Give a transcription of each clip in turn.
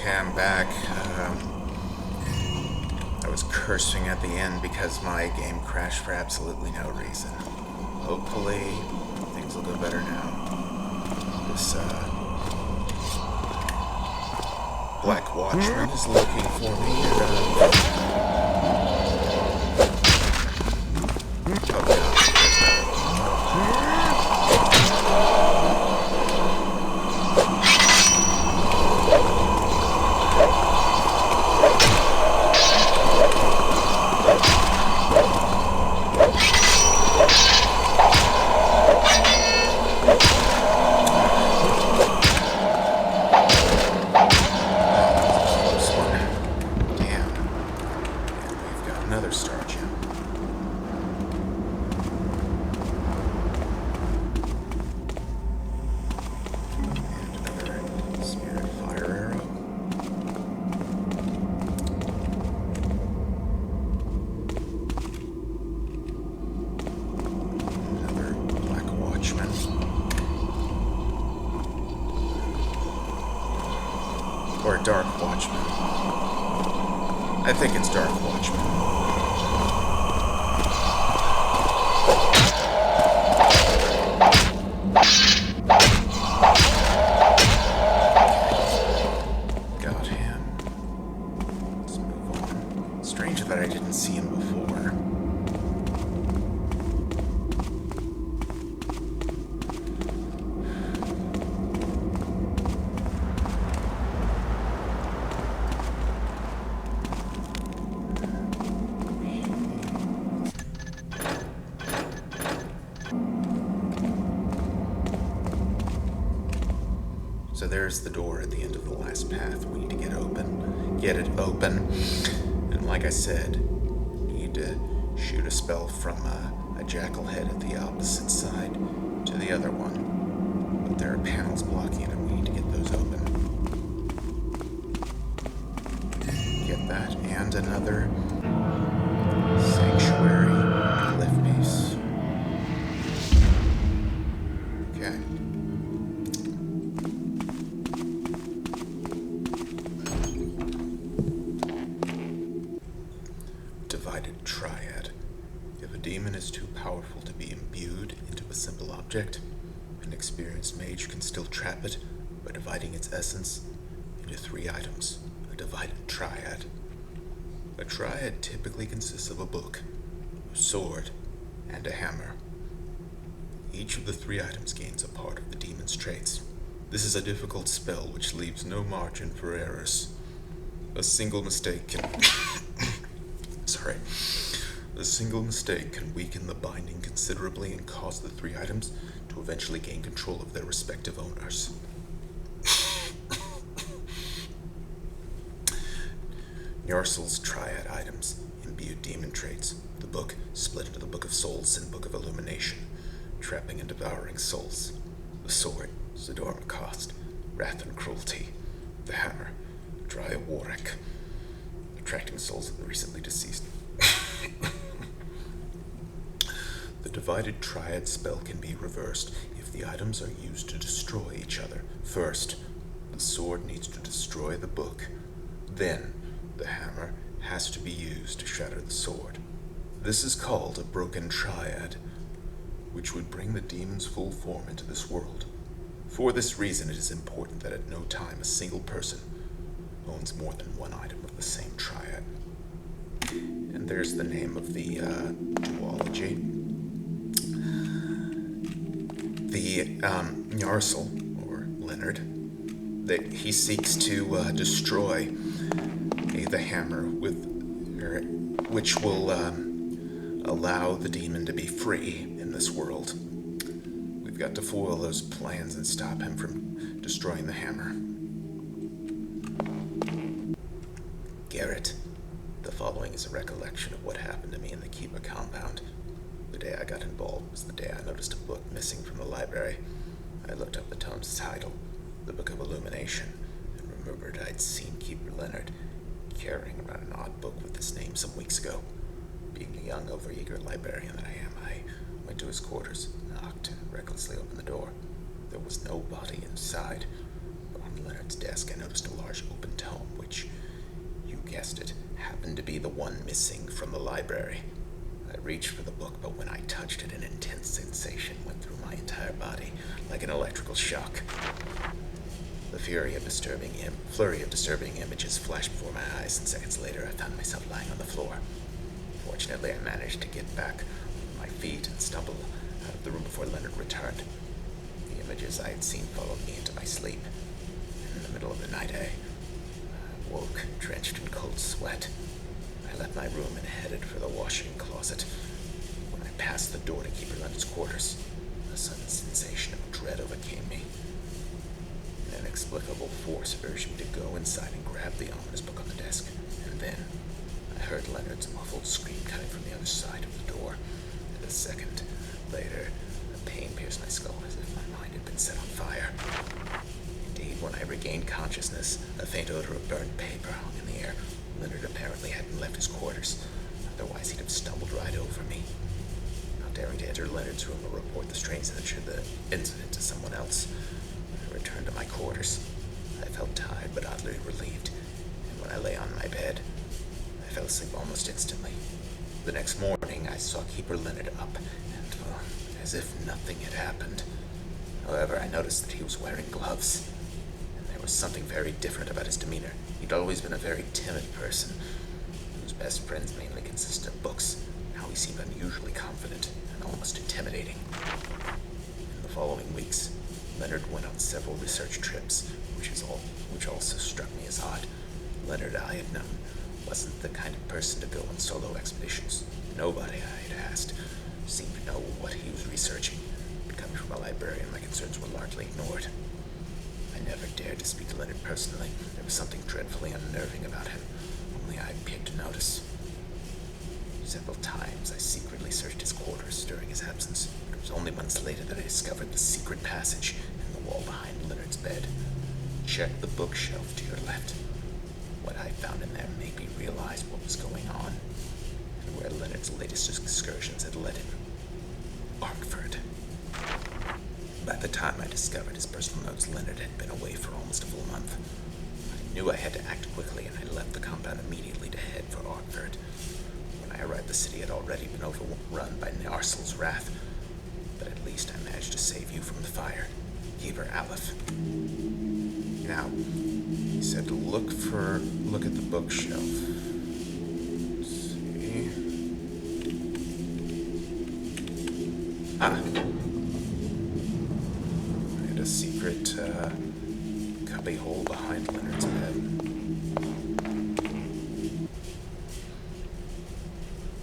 Okay, I'm back. I was cursing at the end because my game crashed for absolutely no reason. Hopefully, things will go better now. This, Black Watchman is looking for me, oh god, there's another star gem. And another spirit fire arrow. Another Black Watchman. Or Dark Watchman. I think it's Dark Watchman. Got him. Let's move on. Strange that I didn't see him before. So there's the door at the end of the last path. We need to get it open. And like I said, we need to shoot a spell from a jackal head at the opposite side to the other one. But there are panels blocking it, and we need to get those open. Get that, and another sanctuary glyph piece. Okay. Divided Triad. If a demon is too powerful to be imbued into a simple object, an experienced mage can still trap it by dividing its essence into 3 items. A divided triad. A triad typically consists of a book, a sword, and a hammer. Each of the 3 items gains a part of the demon's traits. This is a difficult spell which leaves no margin for errors. A single mistake can A single mistake can weaken the binding considerably and cause the 3 items to eventually gain control of their respective owners. Nyarsel's Triad items imbue demon traits. The book split into the Book of Souls and Book of Illumination, trapping and devouring souls. The sword, Zador Cost, Wrath and Cruelty. The hammer, Dry Warwick, attracting souls of the recently deceased. The divided triad spell can be reversed if the items are used to destroy each other. First, the sword needs to destroy the book. Then, the hammer has to be used to shatter the sword. This is called a broken triad, which would bring the demon's full form into this world. For this reason, it is important that at no time a single person owns more than 1 item of the same triad. And there's the name of the duology. The Nyarsel, or Leonard, that he seeks to destroy the hammer which will allow the demon to be free in this world. We've got to foil those plans and stop him from destroying the hammer. Garrett, the following is a recollection of what happened to me in the Keeper compound. The day I got involved was the day I noticed a book missing from the library. I looked up the tome's title, the Book of Illumination, and remembered I'd seen Keeper Leonard carrying around an odd book with this name some weeks ago. Being the young, overeager librarian that I am, I went to his quarters, knocked, and recklessly opened the door. There was nobody inside, but on Leonard's Leonard's desk, I noticed a large open tome, which, you guessed it, happened to be the one missing from the library. I reached for the book, but when I touched it, an intense sensation went through my entire body, like an electrical shock. The flurry of disturbing images flashed before my eyes, and seconds later I found myself lying on the floor. Fortunately, I managed to get back on my feet and stumble out of the room before Leonard returned. The images I had seen followed me into my sleep. In the middle of the night, I woke, drenched in cold sweat. I left my room and headed for the washing closet. When I passed the door to Keeper Leonard's quarters, a sudden sensation of dread overcame me. An inexplicable force urged me to go inside and grab the ominous book on the desk. And then I heard Leonard's muffled scream coming from the other side of the door. And a second later, a pain pierced my skull as if my mind had been set on fire. Indeed, when I regained consciousness, a faint odor of burned paper hung in the air. Leonard apparently hadn't left his quarters. Otherwise, he'd have stumbled right over me. Not daring to enter Leonard's room or report the strange nature of the incident to someone else, I returned to my quarters. I felt tired but oddly relieved, and when I lay on my bed, I fell asleep almost instantly. The next morning, I saw Keeper Leonard up, and as if nothing had happened. However, I noticed that he was wearing gloves, and there was something very different about his demeanor. He'd always been a very timid person, whose best friends mainly consisted of books. Now he seemed unusually confident and almost intimidating. In the following weeks, Leonard went on several research trips, which also struck me as odd. Leonard, I had known, wasn't the kind of person to go on solo expeditions. Nobody I had asked seemed to know what he was researching. But coming from a librarian, my concerns were largely ignored. I never dared to speak to Leonard personally. There was something dreadfully unnerving about him. Only I appeared to notice. Several times I secretly searched his quarters during his absence, but it was only months later that I discovered the secret passage in the wall behind Leonard's bed. Check the bookshelf to your left. What I found in there made me realize what was going on, and where Leonard's latest excursions had led him. Arkford. By the time I discovered his personal notes, Leonard had been away for almost a full month. I knew I had to act quickly, and I left the compound immediately to head for Arkford. When I arrived, the city had already been overrun by Narsil's wrath, but at least I managed to save you from the fire. Keeper Aleph. Now, he said to look at the bookshelf. Let's see. A secret cubby hole behind Leonard's bed.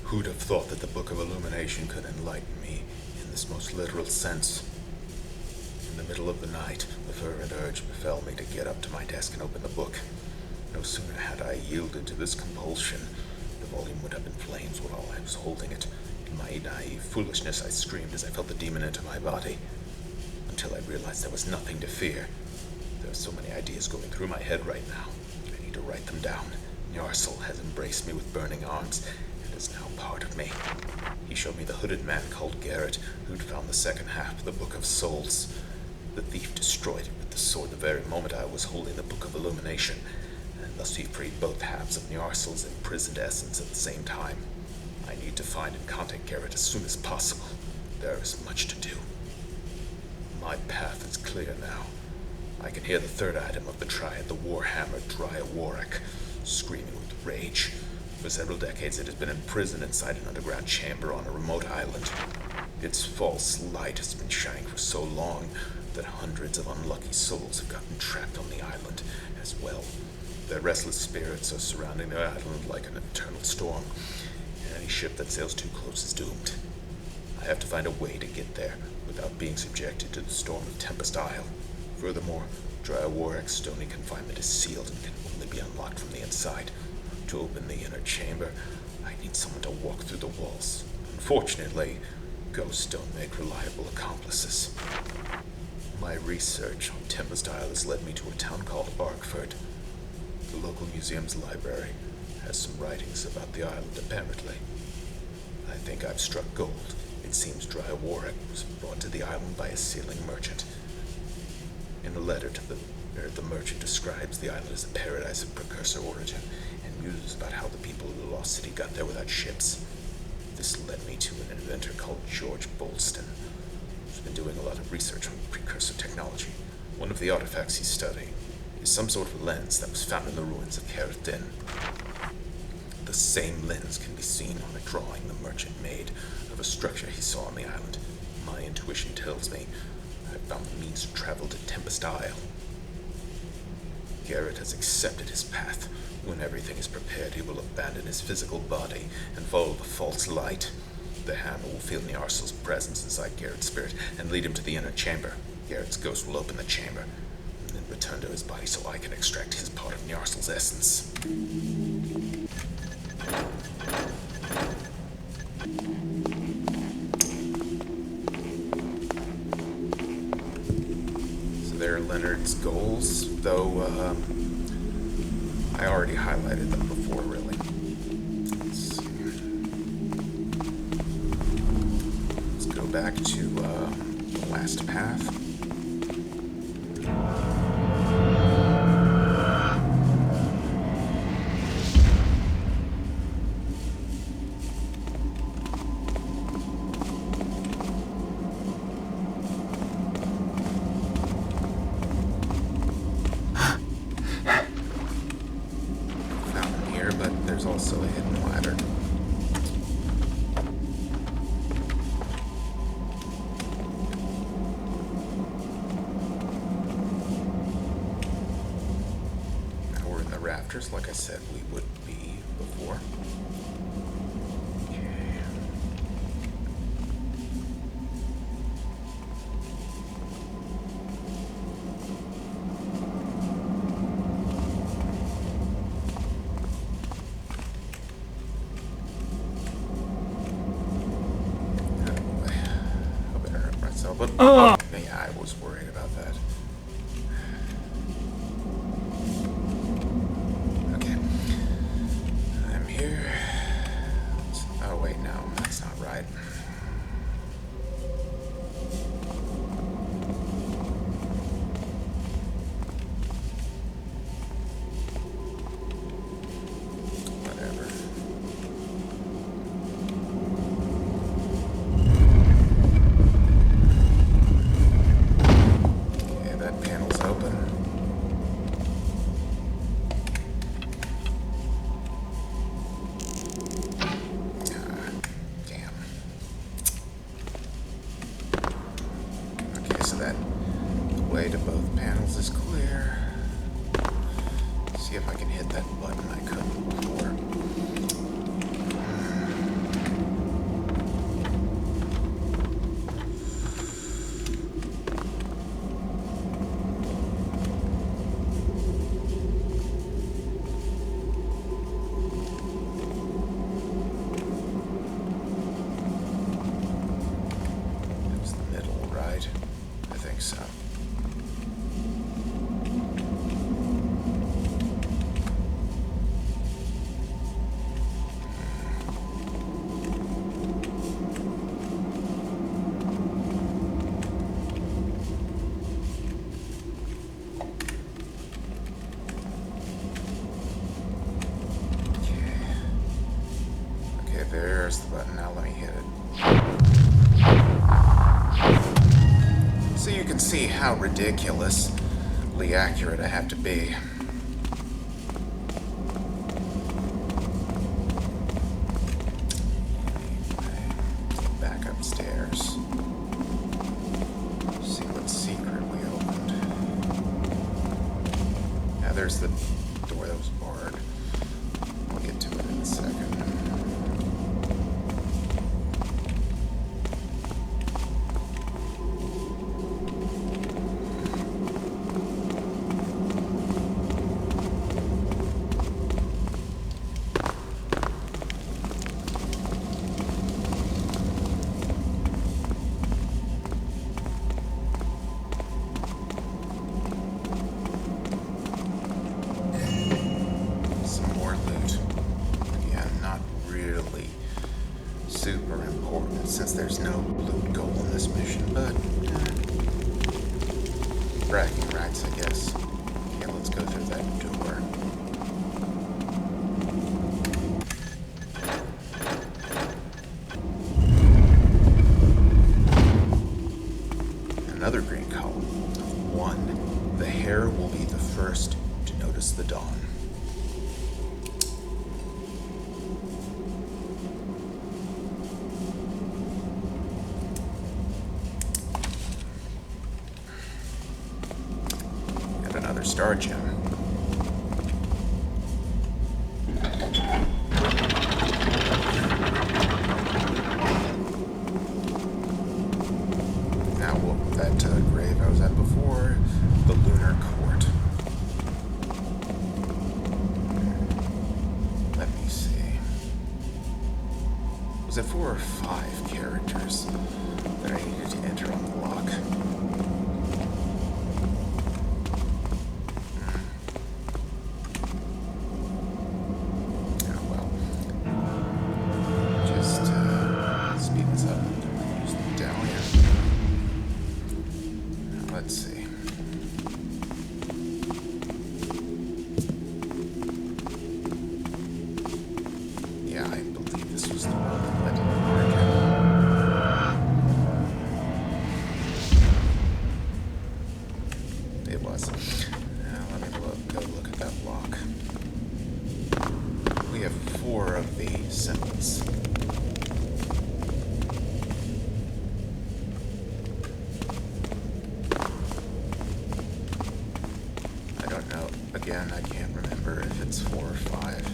Who'd have thought that the Book of Illumination could enlighten me in this most literal sense? In the middle of the night, the fervent urge befell me to get up to my desk and open the book. No sooner had I yielded to this compulsion, the volume would up in flames while I was holding it. In my naive foolishness, I screamed as I felt the demon enter my body, until I realized there was nothing to fear. There are so many ideas going through my head right now. I need to write them down. Narsil has embraced me with burning arms, and is now part of me. He showed me the hooded man called Garrett, who'd found the second half of the Book of Souls. The thief destroyed it with the sword the very moment I was holding the Book of Illumination, and thus he freed both halves of Narsil's imprisoned essence at the same time. I need to find and contact Garrett as soon as possible. There is much to do. My path is clear now. I can hear the third item of the Triad, the Warhammer Dryawarak, screaming with rage. For several decades it has been imprisoned inside an underground chamber on a remote island. Its false light has been shining for so long that hundreds of unlucky souls have gotten trapped on the island as well. Their restless spirits are surrounding the island like an eternal storm, and any ship that sails too close is doomed. I have to find a way to get there without being subjected to the storm of Tempest Isle. Furthermore, Dryawarak's stony confinement is sealed and can only be unlocked from the inside. To open the inner chamber, I need someone to walk through the walls. Unfortunately, ghosts don't make reliable accomplices. My research on Tempest Isle has led me to a town called Arkford. The local museum's library has some writings about the island, apparently. I think I've struck gold. It seems Dryawarak was brought to the island by a sealing merchant. In a letter to the The merchant describes the island as a paradise of precursor origin and muses about how the people of the lost city got there without ships. This led me to an inventor called George Bolston, who's been doing a lot of research on precursor technology. One of the artifacts he's studying is some sort of lens that was found in the ruins of Thönen. The same lens can be seen on a drawing the merchant made of a structure he saw on the island. My intuition tells me I found the means to travel to Tempest Isle. Garrett has accepted his path. When everything is prepared, he will abandon his physical body and follow the false light. The hammer will feel Nyarsel's presence inside Garrett's spirit and lead him to the inner chamber. Garrett's ghost will open the chamber and then return to his body so I can extract his part of Nyarsel's essence. So there are Leonard's goals, though I already highlighted them before, really. Let's go back to the last path. There's also a hidden ladder. Now we're in the rafters, like I said we would be before. But yeah, I was worried about that. Okay. I'm here. Oh wait, no, that's not right. Whatever. That the way to both panels is clear. See if I can hit that button I couldn't before. It's the middle, right? I think so. Okay, there's the button. Now let me hit it. So you can see how ridiculously accurate I have to be. Back upstairs. See what secret we opened. Now there's the door that was barred. We'll get to it in a second. Super important since there's no loot goal in this mission, but bragging rights, I guess. notice the dawn. And another star gem. Now, that grave I was at before, the Lunar Court. Let me see. Was it 4 or 5 characters that I needed to enter on the lock? Oh well. Just speed this up and use the medallion. Now, let's see. Yeah, I believe this was the one that led to the market. It was. Now, let me go look at that lock. We have 4 of the symbols. I don't know. Again, I can't remember if it's 4 or 5.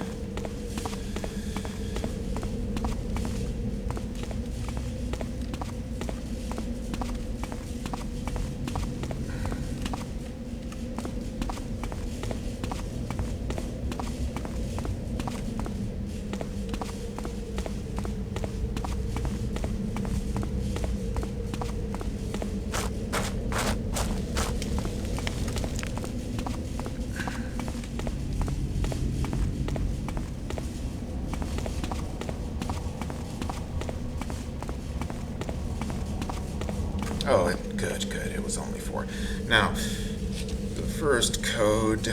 Oh, good. It was only 4. Now, the first code,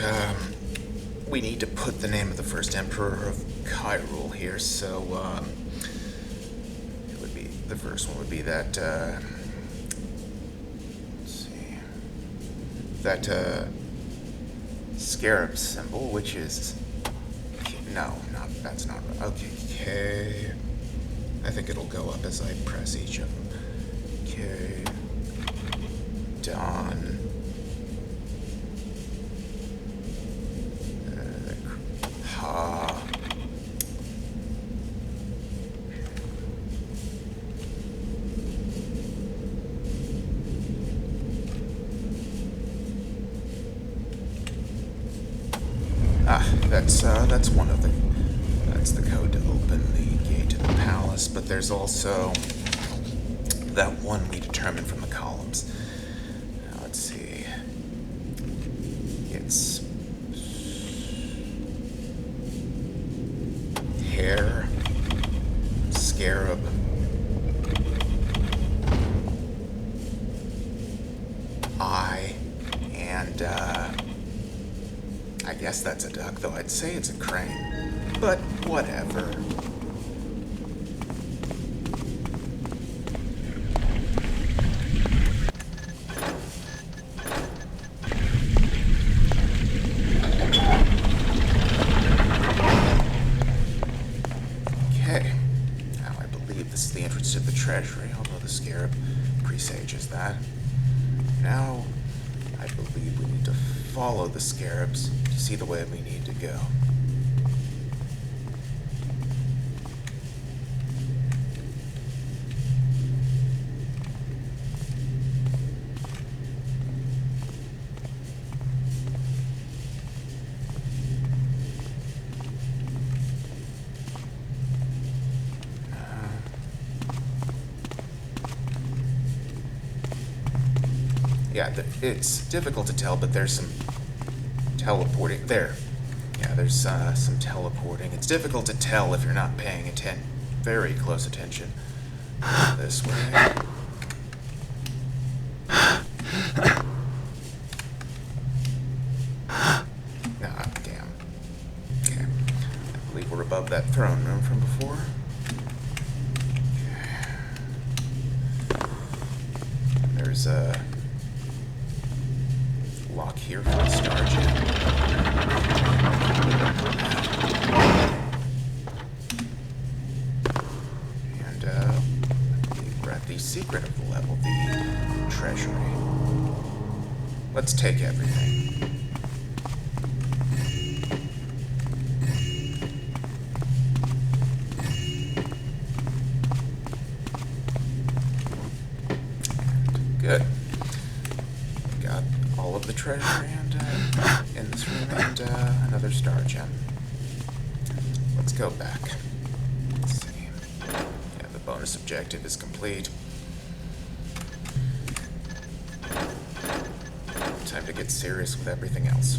we need to put the name of the first emperor of Hyrule here, so, it would be, the first one would be that, let's see, that, scarab symbol, which is, that's not, okay, K, I think it'll go up as I press each of them. K, Dawn, Ha, that's one of the, that's the code to open the gate to the palace, but there's also that one we determined from the columns. Now, let's see. It's hair, scarab, eye, and I guess that's a duck, though I'd say it's a crane. But whatever. To the treasury, although the scarab presages that. Now, I believe we need to follow the scarabs to see the way we need to go. Yeah, it's difficult to tell, but there's some teleporting there. Yeah, there's some teleporting. It's difficult to tell if you're not paying very close attention. This way. Ah, damn. Okay. I believe we're above that throne room from before. Okay. There's a lock here for the star gem. let's take everything. Good. Got all of the treasure and in this room and another star gem. Let's go back. Let's see. Yeah, the bonus objective is complete. Time to get serious with everything else.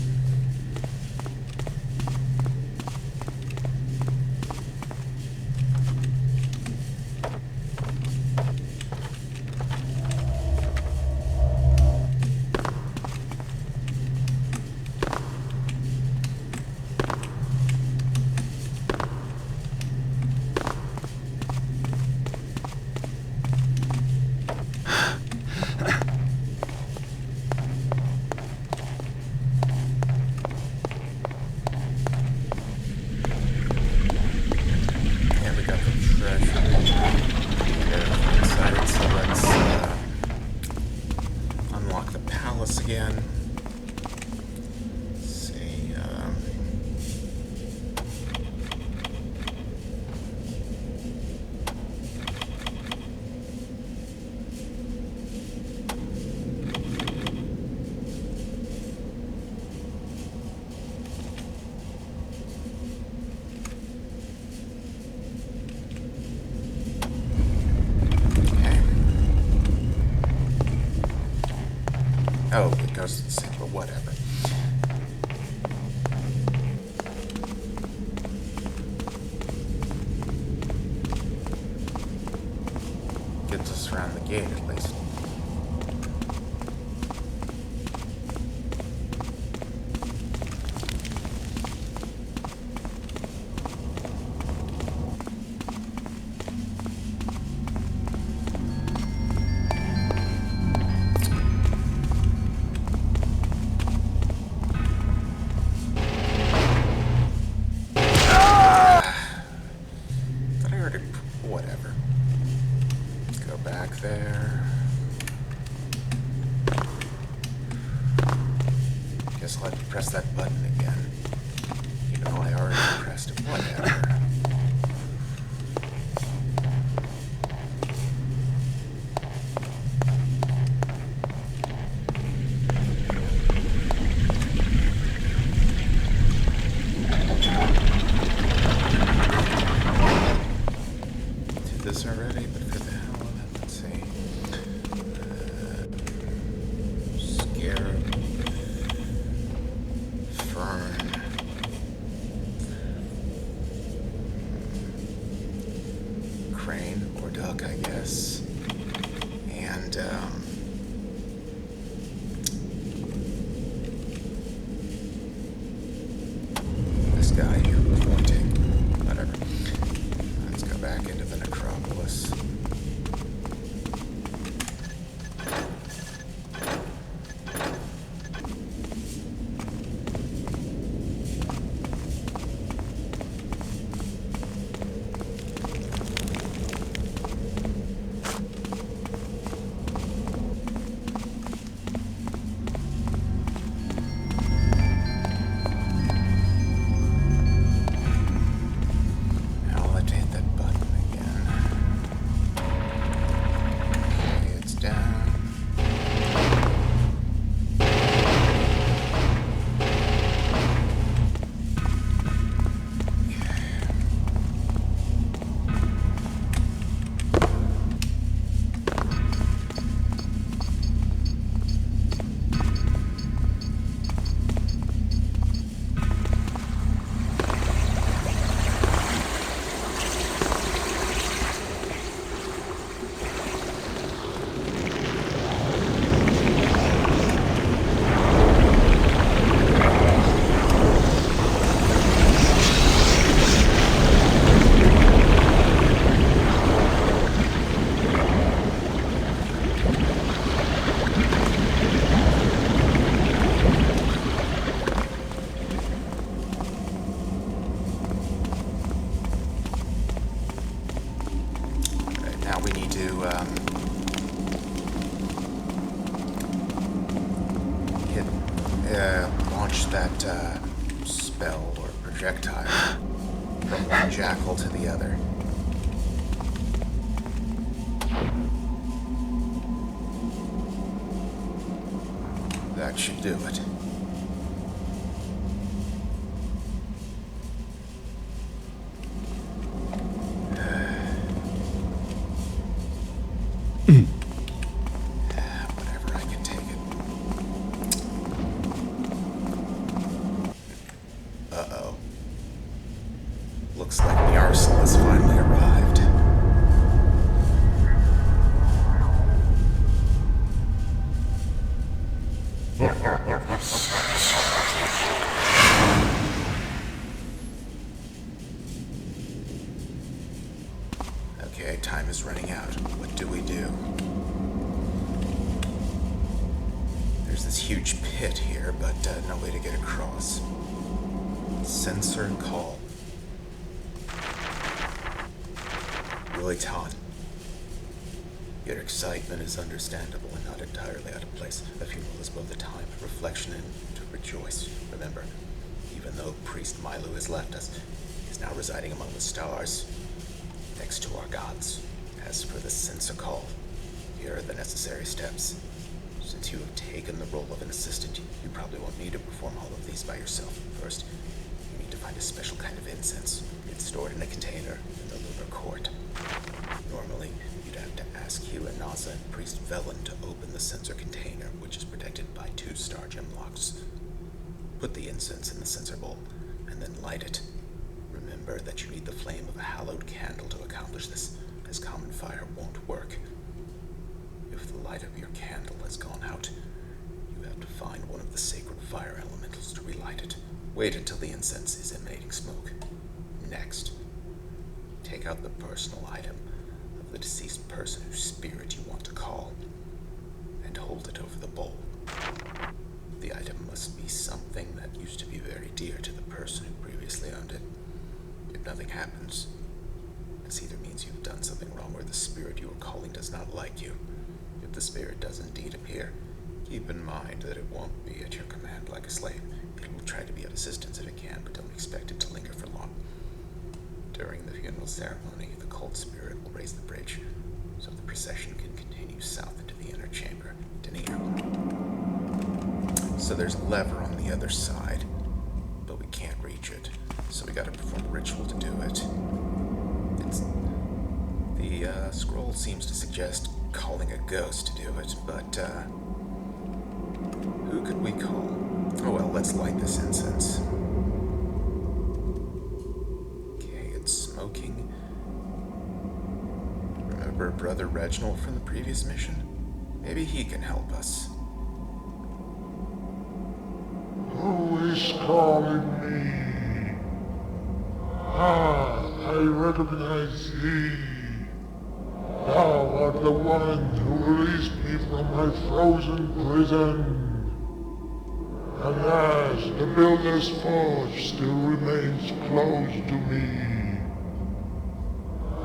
Again. Let's see. Oh, it goes to the same, but whatever. Gets us around the gate, at least. Whatever. Go back there. Guess I'll have to press that button again. Even though I already pressed it. Whatever. This already, but for the hell of it, let's see. Scarab, fern, crane or duck, I guess, and this guy here pointing, whatever. Let's go back into the necropolis. Eshaktaar. From one jackal to the other. That should do it. Whatever, I can take it. Uh-oh. Looks like the arsenal has finally arrived. Okay, time is running out. What do we do? There's this huge pit here, but no way to get across. Sensor call. Thönen. Your excitement is understandable and not entirely out of place. A funeral is both a time of reflection and to rejoice. Remember, even though Priest Milu has left us, he is now residing among the stars, next to our gods. As for the sensor call, here are the necessary steps. Since you have taken the role of an assistant, you probably won't need to perform all of these by yourself. First, you need to find a special kind of incense. It's stored in a container in the lunar court. Normally, you'd have to ask Hugh and Naza and Priest Velen to open the sensor container, which is protected by 2 star gem locks. Put the incense in the sensor bowl, and then light it. Remember that you need the flame of a hallowed candle to accomplish this, as common fire won't work. If the light of your candle has gone out, you have to find one of the sacred fire elementals to relight it. Wait until the incense is emanating smoke. Next, take out the personal item of the deceased person whose spirit you want to call, and hold it over the bowl. The item must be something that used to be very dear to the person who previously owned it. If nothing happens, this either means you've done something wrong or the spirit you are calling does not like you. If the spirit does indeed appear, keep in mind that it won't be at your command like a slave. It will try to be of assistance if it can, but don't expect it to linger for long. During the funeral ceremony, the cult spirit will raise the bridge, so the procession can continue south into the inner chamber. Denier. So there's a lever on the other side, but we can't reach it, so we gotta perform a ritual to do it. The scroll seems to suggest calling a ghost to do it, but who could we call? Oh well, let's light this incense. Okay, it's smoking. Remember Brother Reginald from the previous mission? Maybe he can help us. Who is calling me? I recognize thee. Thou art the one who released me from my frozen prison. And as the Builder's Forge still remains closed to me,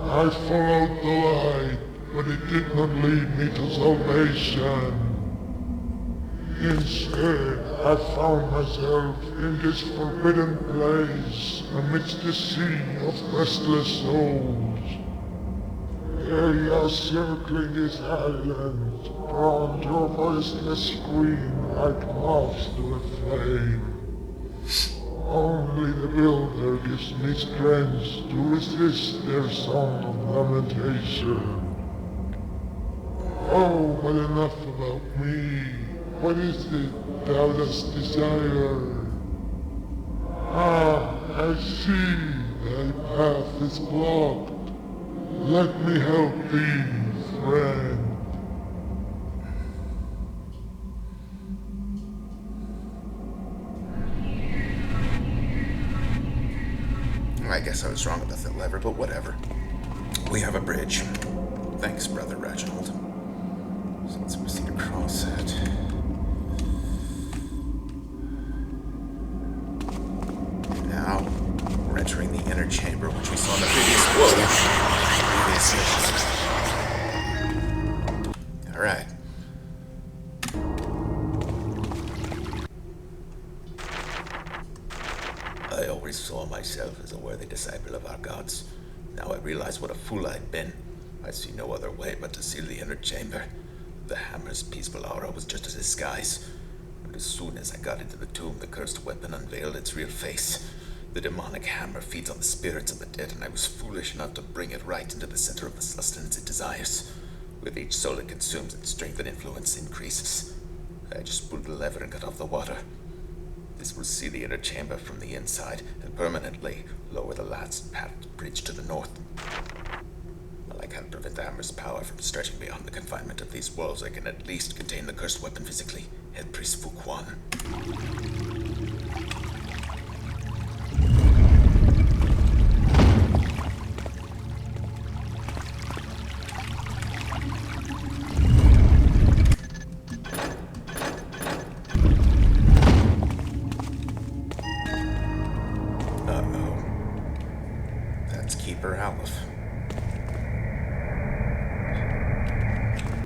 I followed the light, but it did not lead me to salvation. Instead, I found myself in this forbidden place amidst the sea of restless souls. They are circling this island, drawn to a voiceless scream like moths to a flame. Only the Builder gives me strength to resist their song of lamentation. Oh, but enough about me. What is it thou dost desire? I see thy path is blocked. Let me help thee, friend. I guess I was wrong about that lever, but whatever. We have a bridge. Thanks, Brother Reginald. So let's proceed across it. And now, we're entering the inner chamber, which we saw in the previous mission. Alright. A I always saw myself as a worthy disciple of our gods. Now I realize what a fool I'd been. I see no other way but to seal the inner chamber. The hammer's peaceful aura was just a disguise. But as soon as I got into the tomb, the cursed weapon unveiled its real face. The demonic hammer feeds on the spirits of the dead, and I was foolish enough to bring it right into the center of the sustenance it desires. With each soul it consumes, its strength and influence increases. I just pulled the lever and cut off the water. This will seal the inner chamber from the inside and permanently lower the last path bridge to the north. While I can't prevent the hammer's power from stretching beyond the confinement of these walls, I can at least contain the cursed weapon physically. Head Priest Fuquan. Keeper Aleph.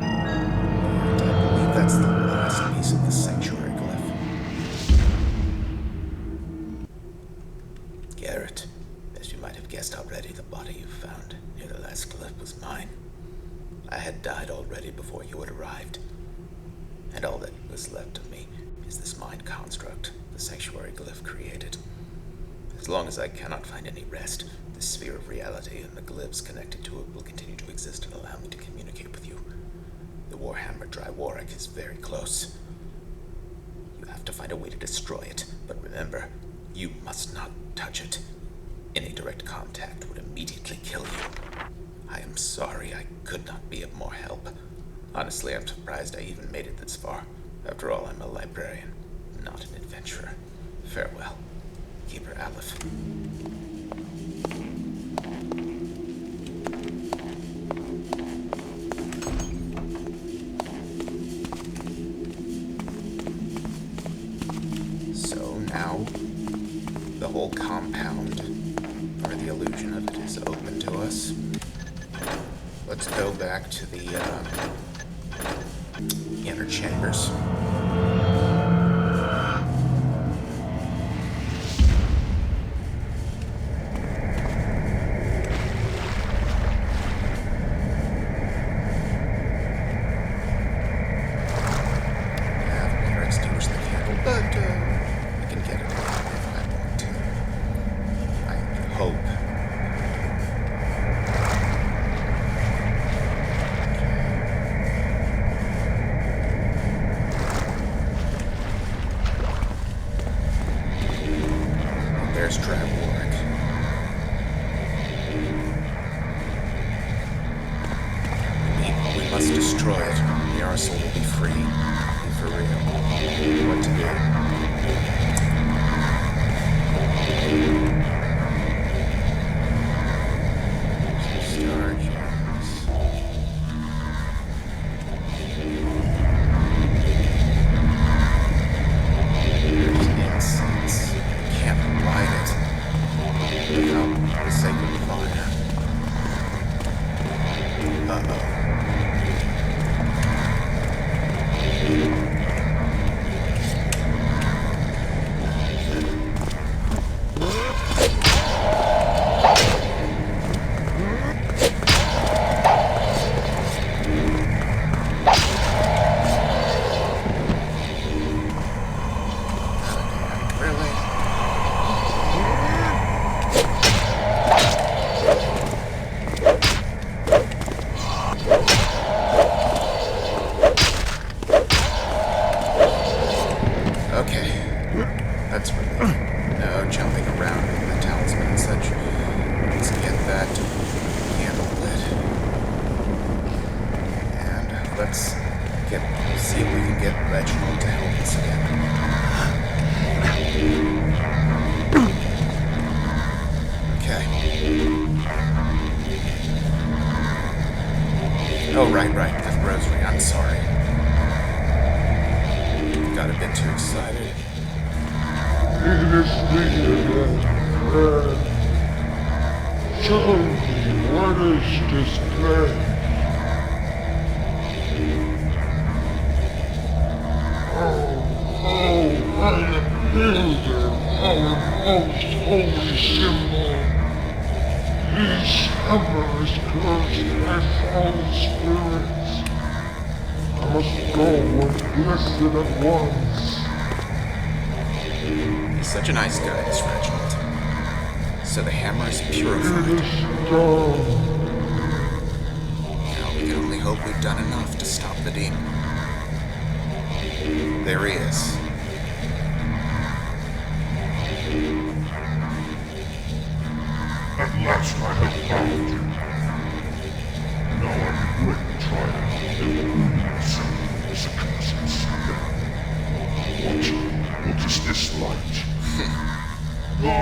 And I believe that's the last piece of the sanctuary glyph. Garrett, as you might have guessed already, the body you found near the last glyph was mine. I had died already before you had arrived, and all that was left of me is this mind construct the sanctuary glyph created. As long as I cannot find any rest, the sphere of reality and the glyphs connected to it will continue to exist and allow me to communicate with you. The Warhammer Dry Warwick is very close. You have to find a way to destroy it, but remember, you must not touch it. Any direct contact would immediately kill you. I am sorry I could not be of more help. Honestly, I'm surprised I even made it this far. After all, I'm a librarian, not an adventurer. Farewell, Keeper Aleph. So now, the whole compound, or the illusion of it, is open to us. Let's go back to the inner chambers. There's Triad. We must destroy it. The arsenal will be free. Be for real. What to do? See if we can get Reginald to help us again. Okay. Oh, right, the rosary. I'm sorry. Got a bit too excited. It is needed, friend. Show me what is this place? I am builder our most holy symbol. His hammer is cursed by foul spirits. I must go and bless it at once. He's such a nice guy, this Reginald. So the hammer is purified. It is done. Now we can only hope we've done enough to stop the demon. There he is. At last I have found you. Now I regret the trial and ruin myself as a cursed sinner. What is this light? No!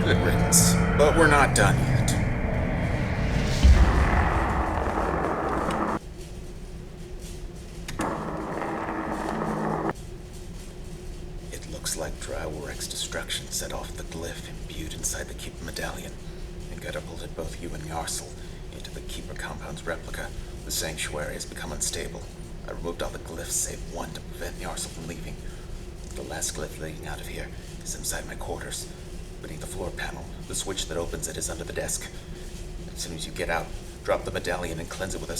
Good riddance. But we're not done yet. It looks like Drywarek's destruction set off the glyph imbued inside the Keeper medallion and catapulted both you and Yarsel into the Keeper compound's replica. The sanctuary has become unstable. I removed all the glyphs save one to prevent Yarsel from leaving. The last glyph leading out of here is inside my quarters. Beneath the floor panel, the switch that opens it is under the desk. As soon as you get out, drop the medallion and cleanse it with a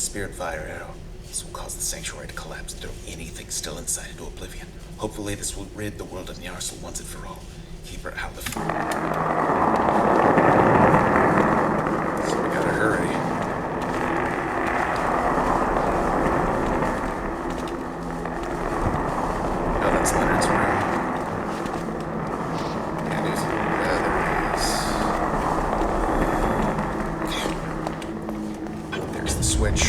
spirit fire arrow. This will cause the sanctuary to collapse and throw anything still inside into oblivion. Hopefully this will rid the world of Yarsel once and for all. Keep her out of... So we gotta hurry. Oh, that's Leonard's room. And there's... there it is. Okay. There's the switch.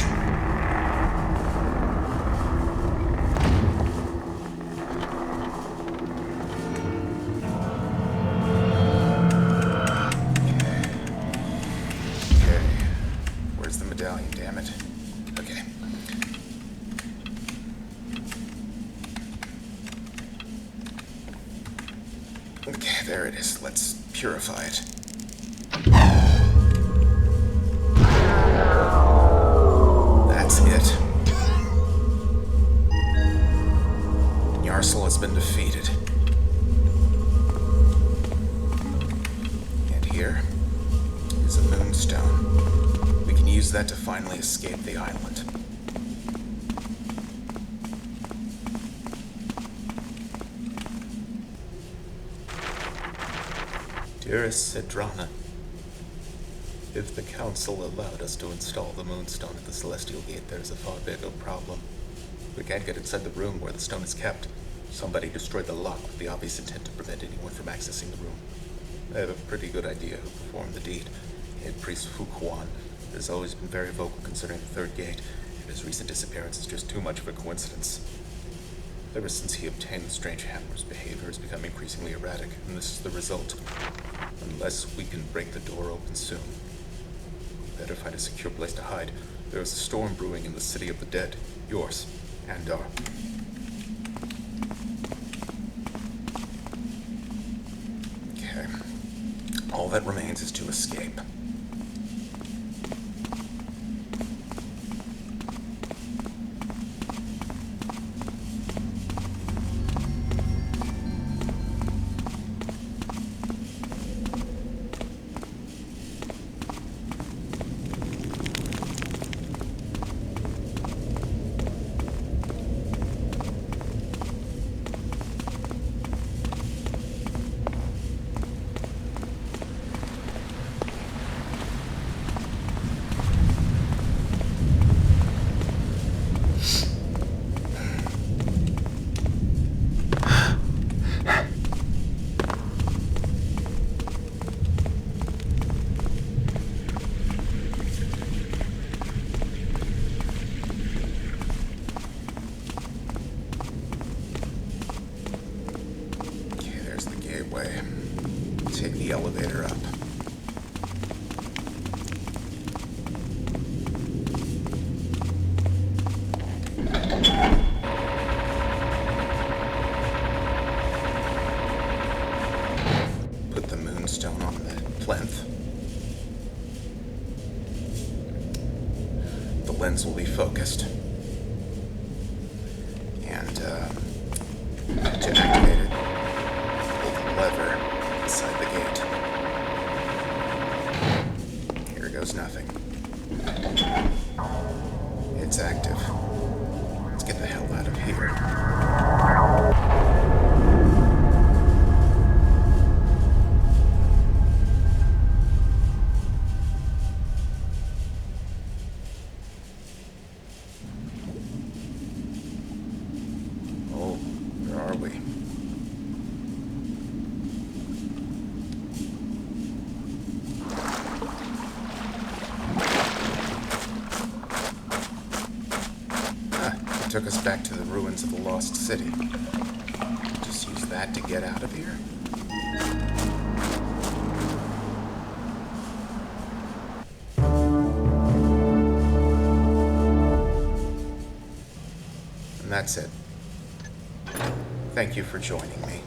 Damn it. Okay. Okay, there it is. Let's purify it. That's it. Yarsel has been defeated. And here is a moonstone. Use that to finally escape the island. Dearest Sidrana, if the Council allowed us to install the Moonstone at the Celestial Gate, there's a far bigger problem. We can't get inside the room where the stone is kept. Somebody destroyed the lock with the obvious intent to prevent anyone from accessing the room. I have a pretty good idea who performed the deed. Head Priest Fuquan has always been very vocal concerning the third gate, and his recent disappearance is just too much of a coincidence. Ever since he obtained the strange hammer's behavior has become increasingly erratic, and this is the result. Unless we can break the door open soon, we better find a secure place to hide. There is a storm brewing in the city of the dead, yours, and our. Okay. All that remains is to escape. lens will be focused. And, to activate it, pull the lever beside the gate. Here goes nothing. It's active. Let's get the hell out of here. Oh, where are we? It took us back to the ruins of the lost city. Just use that to get out of here? And that's it. Thank you for joining me.